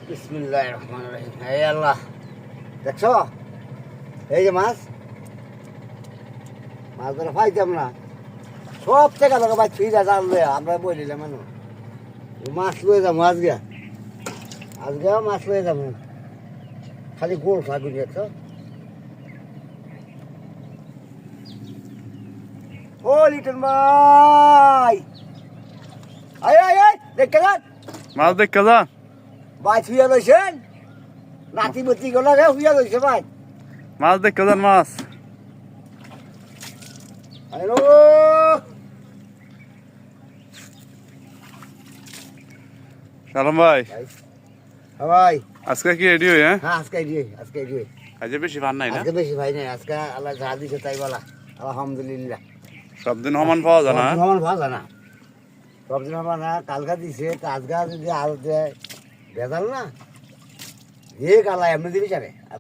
বিসমিল্লাহির রহমানির রহিম। হে আল্লাহ, দেখছো এই যে মাছ ধরে পাইতাম না, সব থেকে লোক ভাই ফিরে জানলে আমরা বলিলাম মানুষ মাছ লয়ে যাবো আজকেও মাছ লয়ে যাবো, খালি গোল থাকুন দেখছো। ও লিটন ভাই, আয় আয় আয়, দেখে যান মাছ দেখে যা। ভাই শুয়ে রয়েছেন, নাতি বতি গুলো শুয়ে রয়েছে ভাই। মাছ দেখে যান মাছ। হ্যালো সালাম ভাই, ভাই, আজকে কি রেডি হই? হ্যাঁ, হ্যাঁ আজকে দিয়ে আজকে বেশি ভার নাই না? আজকে বেশি ভাই নাই, আজকে আল্লাহ যা দিছে তাই বলা আলহামদুলিল্লাহ। সব দিন সমান পাওয়া যায় না। সমান পাওয়া যায় না, সবদিন আমার না কালকা দিছে, আজকা যদি আরো দেয় ভেজাল না, যে কালা এমনি দিবি চারে।